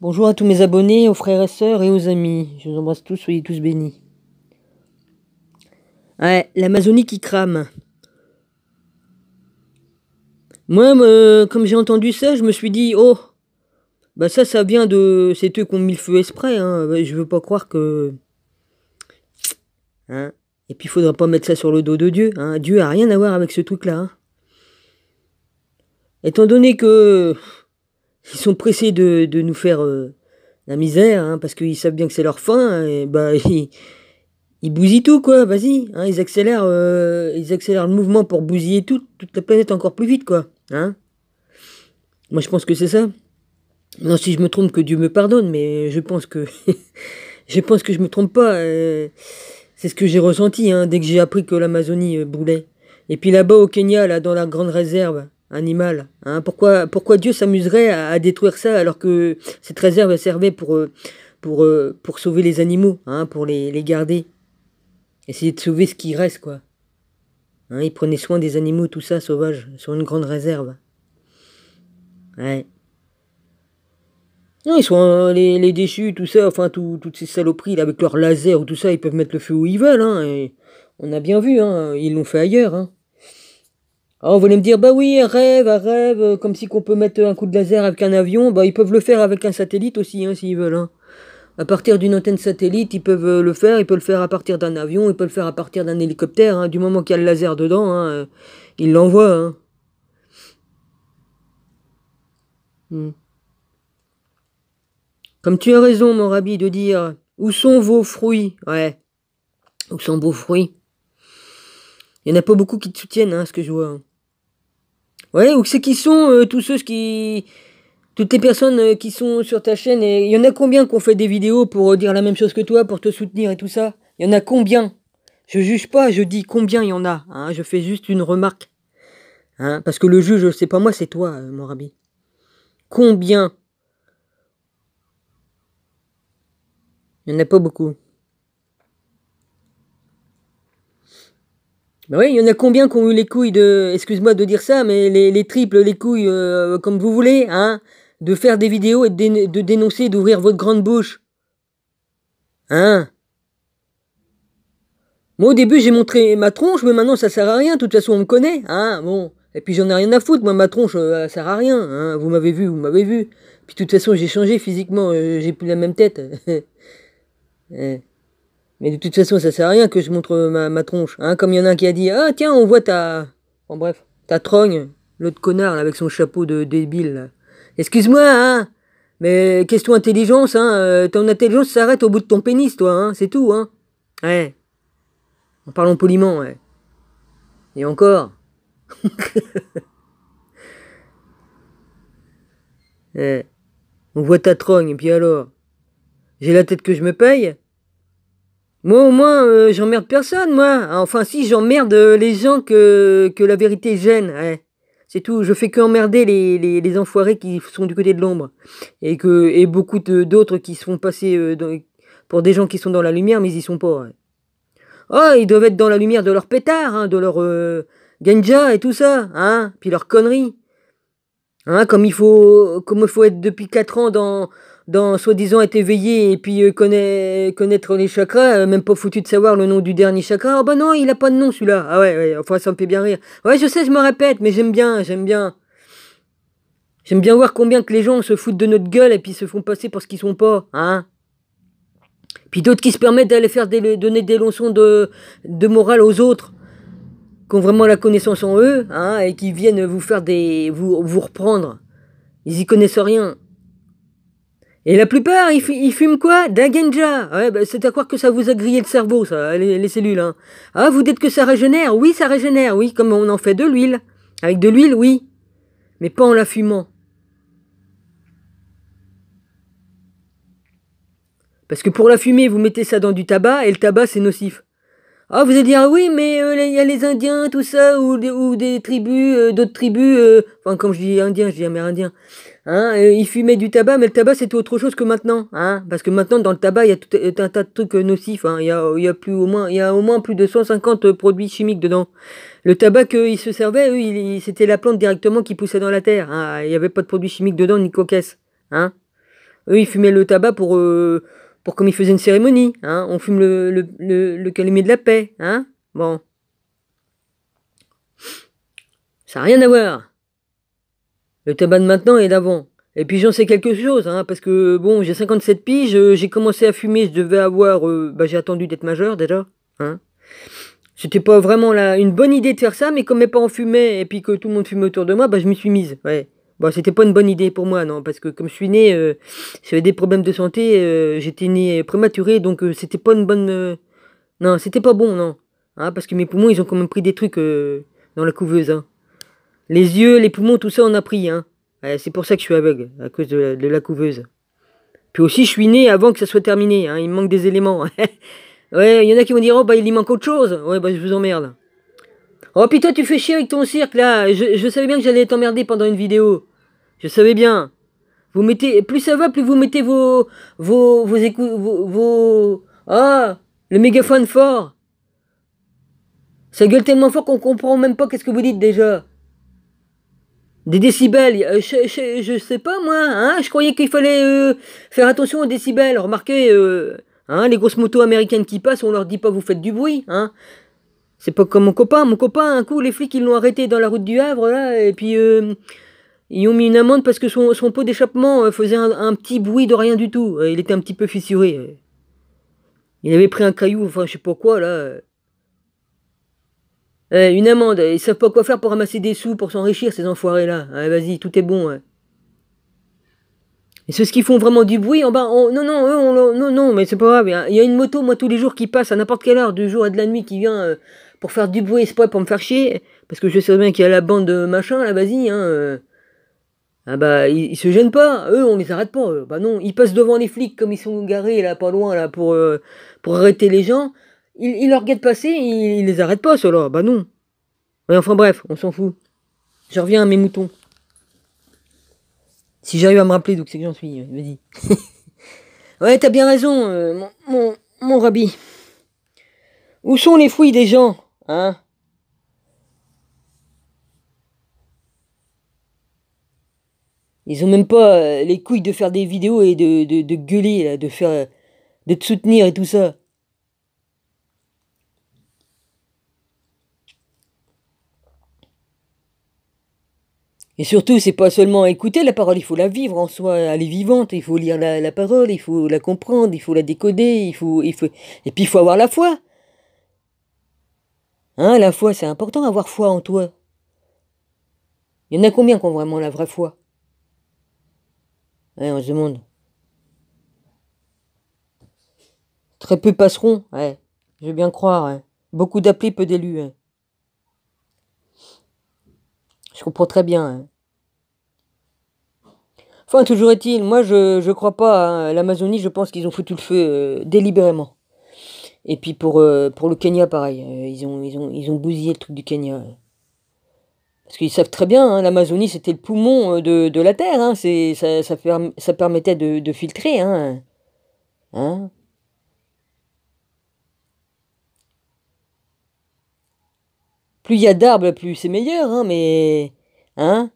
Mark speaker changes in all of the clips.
Speaker 1: Bonjour à tous mes abonnés, aux frères et sœurs et aux amis. Je vous embrasse tous, soyez tous bénis. Ouais, l'Amazonie qui crame. Moi, comme j'ai entendu ça, je me suis dit, oh, bah ça vient de... C'est eux qui ont mis le feu exprès, hein. Bah, je veux pas croire que... Hein. Et puis, il faudra pas mettre ça sur le dos de Dieu, hein. Dieu a rien à voir avec ce truc-là, hein. Étant donné que... Ils sont pressés de nous faire la misère, hein, parce qu'ils savent bien que c'est leur fin, et bah... Ils bousillent tout, quoi, vas-y, hein, ils accélèrent le mouvement pour bousiller toute la planète encore plus vite, quoi, hein. Moi, je pense que c'est ça. Non, si je me trompe, que Dieu me pardonne, mais je pense que, je pense que je me trompe pas. C'est ce que j'ai ressenti, hein, dès que j'ai appris que l'Amazonie brûlait. Et puis là-bas au Kenya, là, dans la grande réserve animale, hein, pourquoi Dieu s'amuserait à détruire ça alors que cette réserve elle servait pour sauver les animaux, hein, pour les garder. Essayer de sauver ce qui reste, quoi. Hein, ils prenaient soin des animaux, tout ça, sauvages, sur une grande réserve. Ouais. Non, ils sont les déchus, tout ça, enfin, toutes ces saloperies, là, avec leurs lasers ou tout ça, ils peuvent mettre le feu où ils veulent, hein. Et on a bien vu, hein, ils l'ont fait ailleurs, hein. Alors, vous allez me dire, bah oui, un rêve, comme si qu'on peut mettre un coup de laser avec un avion, bah ils peuvent le faire avec un satellite aussi, hein, s'ils veulent, hein. À partir d'une antenne satellite, ils peuvent le faire. Ils peuvent le faire à partir d'un avion. Ils peuvent le faire à partir d'un hélicoptère, hein. Du moment qu'il y a le laser dedans, hein, ils l'envoient, hein. Hmm. Comme tu as raison, mon rabbi, de dire où sont vos fruits? Ouais, où sont vos fruits? Il n'y en a pas beaucoup qui te soutiennent, hein, ce que je vois, hein. Ouais, où c'est qui sont tous ceux qui. Toutes les personnes qui sont sur ta chaîne, et il y en a combien qui ont fait des vidéos pour dire la même chose que toi, pour te soutenir et tout ça? Il y en a combien? Je juge pas, je dis combien il y en a, hein, je fais juste une remarque. Hein, parce que le juge, c'est pas moi, c'est toi, mon rabbi. Combien? Il n'y en a pas beaucoup. Ben oui, il y en a combien qui ont eu les couilles de... Excuse-moi de dire ça, mais les triples, les couilles, comme vous voulez, hein, de faire des vidéos et de dénoncer, d'ouvrir votre grande bouche. Hein? Moi, au début, j'ai montré ma tronche, mais maintenant, ça sert à rien. De toute façon, on me connaît, hein, bon. Et puis, j'en ai rien à foutre. Moi, ma tronche, elle sert à rien, hein. Vous m'avez vu, vous m'avez vu. Puis, de toute façon, j'ai changé physiquement. J'ai plus la même tête. Eh. Mais de toute façon, ça sert à rien que je montre ma tronche, hein. Comme il y en a un qui a dit, ah, tiens, on voit ta... Bon, bref, ta trogne. L'autre connard, là, avec son chapeau de débile, là. Excuse-moi, hein. Mais question intelligence, hein. Ton intelligence s'arrête au bout de ton pénis, toi, hein. C'est tout, hein. Ouais. En parlant poliment, ouais. Et encore. Eh. On voit ta trogne, et puis alors? J'ai la tête que je me paye? Moi, au moins, j'emmerde personne, moi. Enfin, si, j'emmerde les gens que la vérité gêne. Ouais. C'est tout. Je fais que emmerder les enfoirés qui sont du côté de l'ombre. Et beaucoup d'autres qui se font passer pour des gens qui sont dans la lumière, mais ils y sont pas. Ouais. Oh, ils doivent être dans la lumière de leur pétard, hein, de leur ganja et tout ça, hein. Puis leurs conneries. Hein, comme il faut être depuis 4 ans dans soi-disant être éveillé et puis connaître les chakras, même pas foutu de savoir le nom du dernier chakra. Oh bah non, il a pas de nom celui-là. Ah ouais, ouais, enfin ça me fait bien rire. Ouais, je sais, je me répète, mais j'aime bien, j'aime bien. J'aime bien voir combien que les gens se foutent de notre gueule et puis se font passer pour ce qu'ils sont pas, hein. Puis d'autres qui se permettent d'aller donner des leçons de morale aux autres, qui ont vraiment la connaissance en eux, hein, et qui viennent vous faire vous reprendre. Ils y connaissent rien. Et la plupart, ils fument quoi? Dagenja. Ouais, bah, c'est à croire que ça vous a grillé le cerveau, ça, les cellules, hein. Ah, vous dites que ça régénère? Oui, ça régénère, oui, comme on en fait de l'huile. Avec de l'huile, oui. Mais pas en la fumant. Parce que pour la fumer, vous mettez ça dans du tabac, et le tabac, c'est nocif. Ah, vous allez dire, ah oui, mais il y a les Indiens, tout ça, ou des tribus, d'autres tribus, enfin, quand je dis Indien, je dis Amérindien. Hein, ils fumaient du tabac, mais le tabac, c'était autre chose que maintenant, hein. Parce que maintenant, dans le tabac, il y a tout un tas de trucs nocifs, hein. Il y a au moins plus de 150 produits chimiques dedans. Le tabac qu'ils se servaient, c'était la plante directement qui poussait dans la terre, hein. Il n'y avait pas de produits chimiques dedans, ni cocasse, hein. Eux, ils fumaient le tabac pour comme ils faisaient une cérémonie, hein. On fume le calumet de la paix, hein. Bon. Ça n'a rien à voir. Le tabac de maintenant et d'avant. Et puis j'en sais quelque chose, hein, parce que bon, j'ai 57 piges, j'ai commencé à fumer, je devais avoir... j'ai attendu d'être majeur déjà, hein. C'était pas vraiment une bonne idée de faire ça, mais comme mes parents fumaient et puis que tout le monde fumait autour de moi, bah je m'y suis mise, ouais. Bon, c'était pas une bonne idée pour moi, non, parce que comme je suis né, j'avais des problèmes de santé, j'étais né prématuré, donc c'était pas une bonne... non, c'était pas bon, non. Hein, parce que mes poumons, ils ont quand même pris des trucs dans la couveuse, hein. Les yeux, les poumons, tout ça, on a pris, hein. Ouais, c'est pour ça que je suis aveugle, à cause de la couveuse. Puis aussi, je suis né avant que ça soit terminé, hein, il me manque des éléments. Ouais, il y en a qui vont dire, oh bah il y manque autre chose. Ouais, bah je vous emmerde. Oh putain, tu fais chier avec ton cirque là. Je savais bien que j'allais t'emmerder pendant une vidéo. Je savais bien. Vous mettez, plus ça va, plus vous mettez vos écou, ah, le mégaphone fort. Ça gueule tellement fort qu'on comprend même pas qu'est-ce que vous dites déjà. Des décibels, je sais pas moi, hein, je croyais qu'il fallait faire attention aux décibels. Remarquez, hein, les grosses motos américaines qui passent, on leur dit pas vous faites du bruit, hein. C'est pas comme mon copain, un coup les flics ils l'ont arrêté dans la route du Havre là, et puis ils ont mis une amende parce que son pot d'échappement faisait un petit bruit de rien du tout. Il était un petit peu fissuré. Il avait pris un caillou, enfin je sais pas quoi là. Une amende, ils savent pas quoi faire pour ramasser des sous, pour s'enrichir ces enfoirés là. Vas-y, tout est bon. Ouais. Et ceux qui font vraiment du bruit, en bas, non, non, non, non, mais c'est pas grave. Il y a une moto, moi, tous les jours qui passe à n'importe quelle heure du jour et de la nuit qui vient pour faire du bruit exprès pour me faire chier. Parce que je sais bien qu'il y a la bande de machin, là, vas-y, hein. Ah bah, ils se gênent pas. Eux, on les arrête pas. Bah non, ils passent devant les flics comme ils sont garés, là, pas loin, là, pour arrêter les gens. Ils leur regardent passer, ils les arrêtent pas, ceux-là. Bah non. Ouais, enfin bref, on s'en fout. Je reviens à mes moutons. Si j'arrive à me rappeler d'où c'est que j'en suis, vas-y. Ouais, t'as bien raison, mon rabbi. Où sont les fouilles des gens, hein? Ils ont même pas les couilles de faire des vidéos et de gueuler, là, de te soutenir et tout ça. Et surtout, c'est pas seulement écouter la parole, il faut la vivre en soi, elle est vivante, il faut lire la parole, il faut la comprendre, il faut la décoder, et puis il faut avoir la foi. Hein, la foi, c'est important, avoir foi en toi. Il y en a combien qui ont vraiment la vraie foi? Ouais, on se demande. Très peu passeront, ouais. Je veux bien croire, ouais. Beaucoup d'appelés, peu d'élus, ouais. Je comprends très bien, hein. Enfin, toujours est-il, moi je crois pas, hein. L'Amazonie, je pense qu'ils ont foutu le feu délibérément. Et puis pour le Kenya, pareil. Ils ont bousillé le truc du Kenya. Parce qu'ils savent très bien, hein, l'Amazonie c'était le poumon de la Terre. Hein, ça permettait de filtrer. Hein, hein. Plus il y a d'arbres, plus c'est meilleur. Hein, mais... Hein,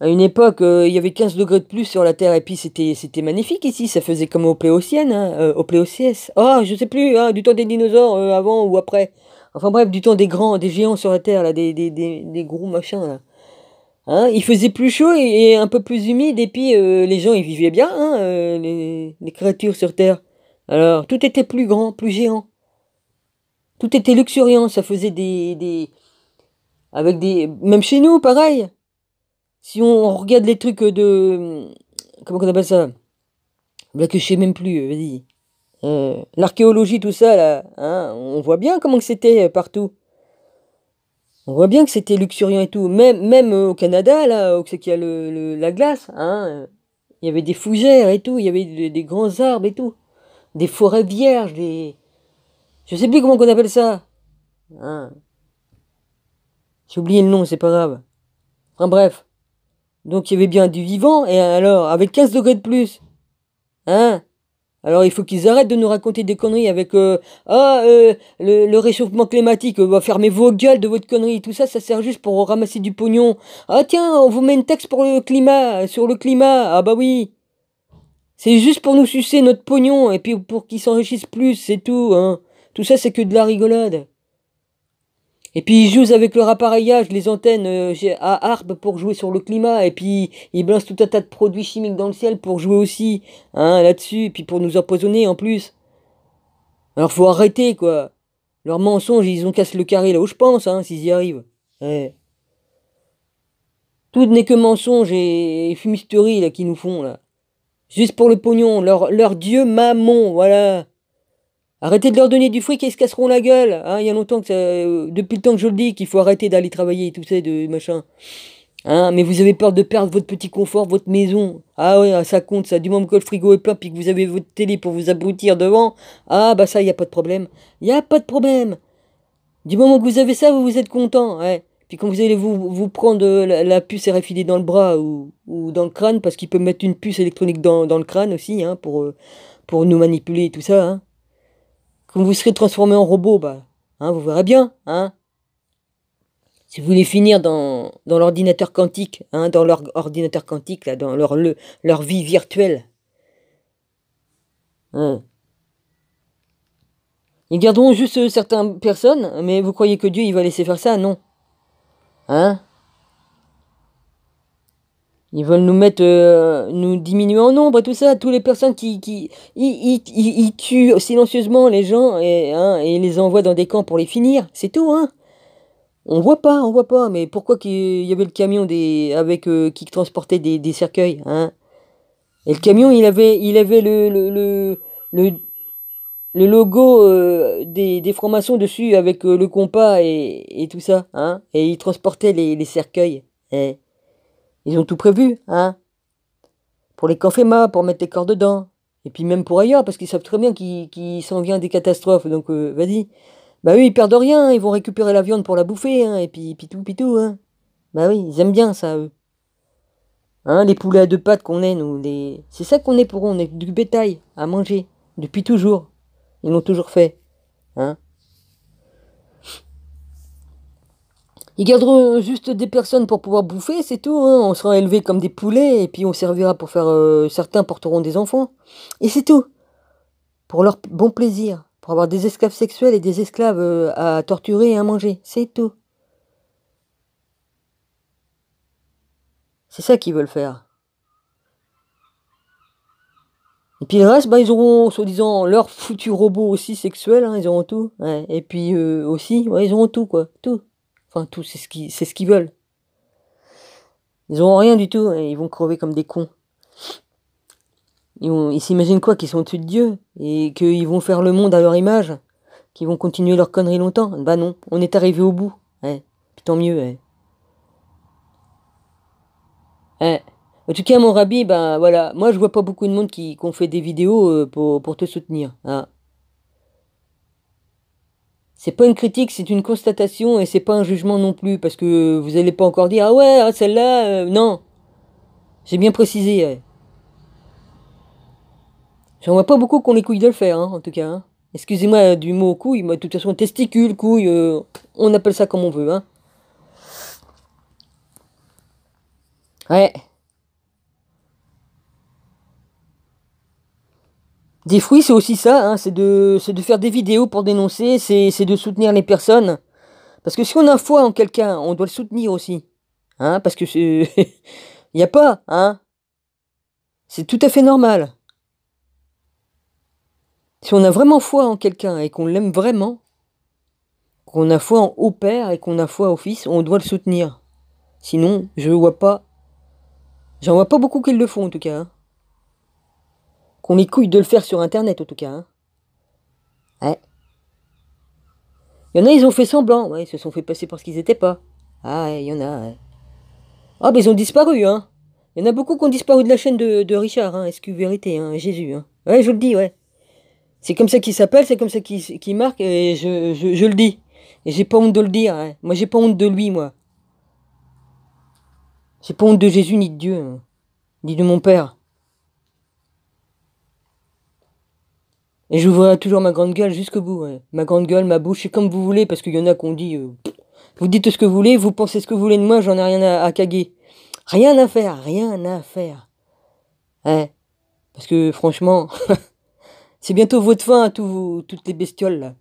Speaker 1: à une époque, il y avait 15 degrés de plus sur la Terre. Et puis c'était magnifique ici. Ça faisait comme au Pléocène. Hein, au Pléocès. Oh, je sais plus, hein, du temps des dinosaures, avant ou après. Enfin bref, du temps des grands, des géants sur la Terre, là, des gros machins, là. Hein, il faisait plus chaud et un peu plus humide, et puis les gens, ils vivaient bien, hein, les créatures sur Terre. Alors, tout était plus grand, plus géant. Tout était luxuriant, ça faisait avec des... Même chez nous, pareil. Si on regarde les trucs comment on appelle ça? Là que je sais même plus, vas-y. L'archéologie, tout ça, là, hein, on voit bien comment que c'était partout. On voit bien que c'était luxuriant et tout. Même au Canada, là, où c'est qu'il y a la glace, hein, il y avait des fougères et tout, il y avait des grands arbres et tout. Des forêts vierges, je sais plus comment on appelle ça. Hein. J'ai oublié le nom, c'est pas grave. Enfin bref. Donc il y avait bien du vivant, et alors, avec 15 degrés de plus. Hein? Alors il faut qu'ils arrêtent de nous raconter des conneries avec le réchauffement climatique, fermez vos gueules de votre connerie, tout ça, ça sert juste pour ramasser du pognon. Ah tiens, on vous met une taxe pour le climat, sur le climat, ah bah oui. C'est juste pour nous sucer notre pognon et puis pour qu'ils s'enrichissent plus, c'est tout, hein. Tout ça c'est que de la rigolade. Et puis ils jouent avec leur appareillage, les antennes à arbre pour jouer sur le climat. Et puis ils balancent tout un tas de produits chimiques dans le ciel pour jouer aussi, hein, là-dessus. Et puis pour nous empoisonner en plus. Alors faut arrêter, quoi. Leurs mensonges, ils ont cassé le carré là où je pense, hein, s'ils y arrivent. Ouais. Tout n'est que mensonge et fumisterie là qu'ils nous font là. Juste pour le pognon, leur dieu Mammon, voilà. Arrêtez de leur donner du fric et ils se casseront la gueule. Hein, il y a longtemps que depuis le temps que je le dis qu'il faut arrêter d'aller travailler et tout ça, de machin. Hein, mais vous avez peur de perdre votre petit confort, votre maison. Ah ouais, ça compte ça. Du moment que le frigo est plein puis que vous avez votre télé pour vous abrutir devant, ah bah ça, il n'y a pas de problème. Il n'y a pas de problème. Du moment que vous avez ça, vous êtes content. Ouais. Puis quand vous allez vous prendre la puce RFID dans le bras ou dans le crâne, parce qu'il peut mettre une puce électronique dans le crâne aussi, hein, pour nous manipuler et tout ça, hein. Quand vous serez transformé en robot, bah, hein, vous verrez bien, hein. Si vous voulez finir dans l'ordinateur quantique, hein, dans leur ordinateur quantique, là, dans leur vie virtuelle. Hein. Ils garderont juste certaines personnes, mais vous croyez que Dieu, il va laisser faire ça? Non. Hein? Ils veulent nous mettre, nous diminuer en nombre et tout ça. Toutes les personnes ils tuent silencieusement les gens hein, et les envoient dans des camps pour les finir. C'est tout, hein. On voit pas. Mais pourquoi qu'il y avait le camion qui transportait des cercueils, hein? Et le camion, il avait le, le logo des francs-maçons dessus avec le compas et tout ça, hein? Et il transportait les cercueils. Eh. Ils ont tout prévu, hein? Pour les FEMA, pour mettre les corps dedans. Et puis même pour ailleurs, parce qu'ils savent très bien qu'il s'en vient des catastrophes. Donc vas-y. Bah oui, ils perdent rien, ils vont récupérer la viande pour la bouffer, hein, et puis tout, hein. Bah oui, ils aiment bien ça, eux. Hein, les poulets à deux pattes qu'on est, nous, c'est ça qu'on est pour eux, on est du bétail à manger. Depuis toujours. Ils l'ont toujours fait. Hein. Ils garderont juste des personnes pour pouvoir bouffer, c'est tout, hein. On sera élevés comme des poulets, et puis on servira pour faire... certains porteront des enfants. Et c'est tout. Pour leur bon plaisir. Pour avoir des esclaves sexuels et des esclaves à torturer et à manger. C'est tout. C'est ça qu'ils veulent faire. Et puis le reste, bah, ils auront, soi-disant, leur foutu robot aussi sexuel, hein, ils auront tout. Ouais. Et puis aussi, ouais, ils auront tout, quoi. Tout. Enfin, tout, c'est ce qu'ils veulent. Ils auront rien du tout, hein, ils vont crever comme des cons. Ils s'imaginent quoi? Qu'ils sont au-dessus de Dieu et qu'ils vont faire le monde à leur image, qu'ils vont continuer leur connerie longtemps. Bah non, on est arrivé au bout. Ouais. Puis tant mieux. Ouais. Ouais. En tout cas, mon rabbi, ben voilà, moi je vois pas beaucoup de monde qui ont fait des vidéos pour te soutenir. Ah. C'est pas une critique, c'est une constatation et c'est pas un jugement non plus, parce que vous allez pas encore dire ah ouais, ah, celle-là, non. J'ai bien précisé. Ouais. J'en vois pas beaucoup qu'on les couilles de le faire, hein, en tout cas. Hein. Excusez-moi du mot couille, mais de toute façon, testicule, couille, on appelle ça comme on veut, hein. Ouais. Des fruits, c'est aussi ça, hein, c'est de faire des vidéos pour dénoncer, c'est de soutenir les personnes. Parce que si on a foi en quelqu'un, on doit le soutenir aussi. Hein, parce que c'est... Il n'y a pas, hein. C'est tout à fait normal. Si on a vraiment foi en quelqu'un et qu'on l'aime vraiment, qu'on a foi au Père et qu'on a foi au Fils, on doit le soutenir. Sinon, je vois pas. J'en vois pas beaucoup qui le font en tout cas. Hein. Qu'on les couilles de le faire sur internet en tout cas. Hein. Ouais. Il y en a, ils ont fait semblant, ouais, ils se sont fait passer pour ce qu'ils étaient pas. Ah ouais, il y en a. Ouais. Ah bah ils ont disparu, hein. Il y en a beaucoup qui ont disparu de la chaîne de Richard, hein, SQ Vérité, hein, Jésus, hein. Ouais, je le dis, ouais. C'est comme ça qu'il s'appelle, c'est comme ça qu'il marque, et je le dis. Et j'ai pas honte de le dire, hein. Moi j'ai pas honte de lui, moi. J'ai pas honte de Jésus ni de Dieu, hein. Ni de mon père. Et j'ouvrirai toujours ma grande gueule jusqu'au bout, ouais. Ma grande gueule, ma bouche, c'est comme vous voulez, parce qu'il y en a qui ont dit... vous dites ce que vous voulez, vous pensez ce que vous voulez de moi, j'en ai rien à caguer. Rien à faire, rien à faire. Ouais. Parce que franchement, c'est bientôt votre fin à toutes les bestioles, là.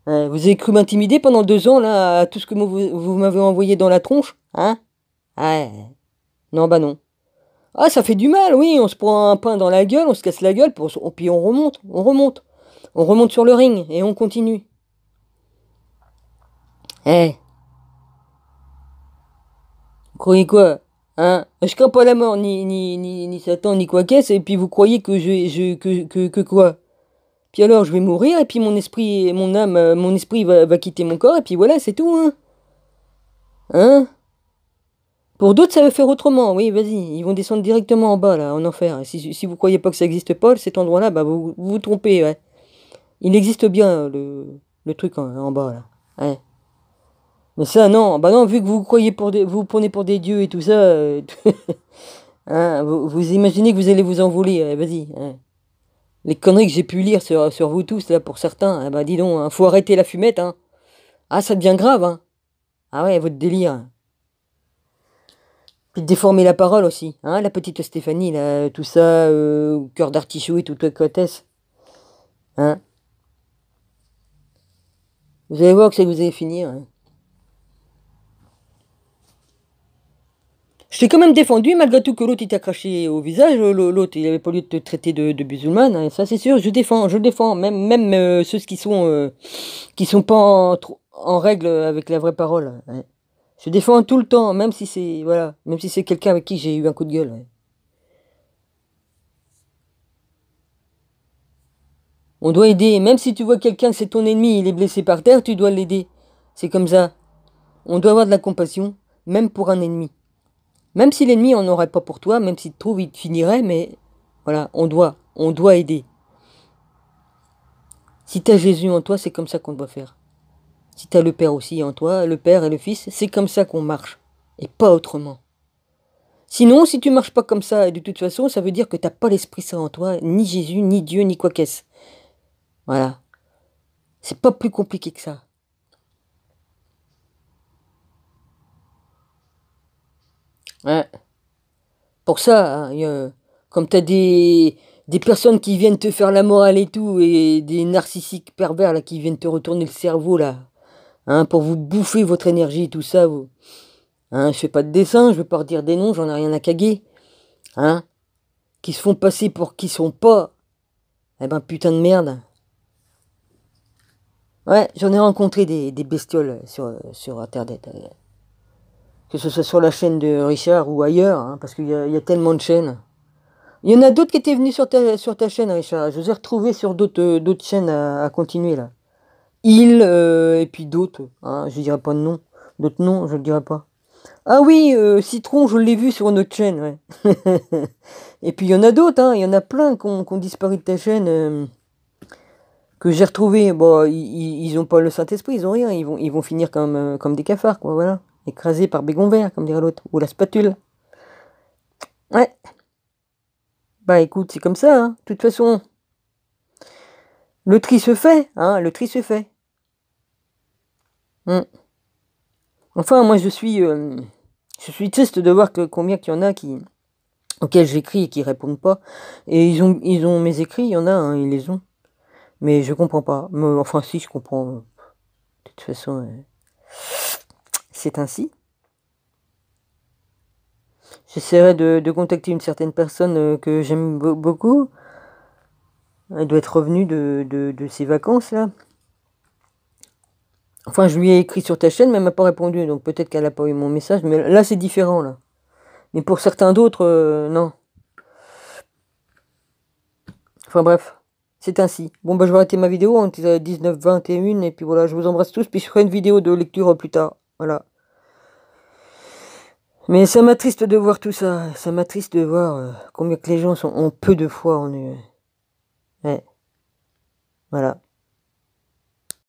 Speaker 1: Ouais, vous avez cru m'intimider pendant 2 ans, là, à tout ce que vous m'avez envoyé dans la tronche, hein? Ouais. Non, bah non. Ah, ça fait du mal, oui, on se prend un pain dans la gueule, on se casse la gueule, puis on remonte, on remonte. On remonte sur le ring, et on continue. Eh, vous croyez quoi? Hein? Je crains pas la mort, ni Satan, ni quoi qu'est-ce, et puis vous croyez que que quoi? Puis alors, je vais mourir, et puis mon esprit, mon âme, mon esprit va quitter mon corps, et puis voilà, c'est tout, hein? Hein? Pour d'autres, ça va faire autrement, oui, vas-y, ils vont descendre directement en bas, là, en enfer. Et si vous croyez pas que ça existe pas, cet endroit-là, bah vous trompez, ouais. Il existe bien, le truc en bas, là. Ouais. Mais ça, non, bah non, vu que vous croyez vous prenez pour des dieux et tout ça, hein, vous imaginez que vous allez vous envoler, vas-y, hein. Les conneries que j'ai pu lire sur vous tous, là, pour certains, bah dis donc, hein, faut arrêter la fumette, hein. Ah, ça devient grave, hein. Ah ouais, votre délire. Puis déformer la parole aussi, hein, la petite Stéphanie, là, tout ça, cœur d'artichaut et toute la côtesse, hein. Vous allez voir que c'est que vous allez finir, hein. Je t'ai quand même défendu, malgré tout que l'autre il t'a craché au visage, l'autre il avait pas lieu de te traiter de musulmane, hein, ça c'est sûr, je défends, même ceux qui sont pas en règle avec la vraie parole, hein. Je défends tout le temps, même si c'est, voilà, même si c'est quelqu'un avec qui j'ai eu un coup de gueule, ouais. On doit aider, même si tu vois quelqu'un que c'est ton ennemi, il est blessé par terre, tu dois l'aider. C'est comme ça. On doit avoir de la compassion, même pour un ennemi. Même si l'ennemi en aurait pas pour toi, même s'il te trouve, il te finirait, mais voilà, on doit aider. Si t'as Jésus en toi, c'est comme ça qu'on doit faire. Si t'as le Père aussi en toi, le Père et le Fils, c'est comme ça qu'on marche, et pas autrement. Sinon, si tu marches pas comme ça, de toute façon, ça veut dire que t'as pas l'Esprit Saint en toi, ni Jésus, ni Dieu, ni quoi qu'est-ce. Voilà. C'est pas plus compliqué que ça. Ouais. Pour ça, hein, comme t'as des personnes qui viennent te faire la morale et tout, et des narcissiques pervers là qui viennent te retourner le cerveau là, hein, pour vous bouffer votre énergie et tout ça, vous. Hein, je fais pas de dessin, je veux pas redire des noms, j'en ai rien à caguer. Hein, qui se font passer pour qui sont pas. Eh ben putain de merde. Ouais, j'en ai rencontré des bestioles sur Internet. Que ce soit sur la chaîne de Richard ou ailleurs, hein, parce qu'il y a tellement de chaînes. Il y en a d'autres qui étaient venus sur ta chaîne, Richard. Je vous ai retrouvé sur d'autres chaînes à continuer, là. Il, et puis d'autres, hein, je dirais pas de nom. D'autres noms, je le dirais pas. Ah oui, Citron, je l'ai vu sur une autre chaîne, ouais. Et puis il y en a d'autres, hein, il y en a plein qui ont disparu de ta chaîne, que j'ai retrouvé. Bon, ils ont pas le Saint-Esprit, ils ont rien, ils vont finir comme des cafards, quoi, voilà. Écrasés par bégon vert, comme dirait l'autre. Ou la spatule. Ouais. Bah écoute, c'est comme ça, hein. De toute façon, le tri se fait, hein, le tri se fait. Hmm. Enfin, moi je suis triste de voir que combien qu'il y en a auxquels j'écris et qui répondent pas. Et ils ont mes écrits, il y en a, hein, ils les ont. Mais je comprends pas. Enfin, si, je comprends. De toute façon, c'est ainsi. J'essaierai de contacter une certaine personne que j'aime beaucoup. Elle doit être revenue de ses vacances, là. Enfin, je lui ai écrit sur ta chaîne, mais elle m'a pas répondu, donc peut-être qu'elle a pas eu mon message, mais là, c'est différent, là. Mais pour certains d'autres, non. Enfin bref, c'est ainsi. Bon, bah je vais arrêter ma vidéo, on était à 19h21, et puis voilà, je vous embrasse tous, puis je ferai une vidéo de lecture plus tard, voilà. Mais ça m'attriste de voir tout ça, ça m'attriste de voir combien que les gens ont peu de foi en eux. Ouais, voilà.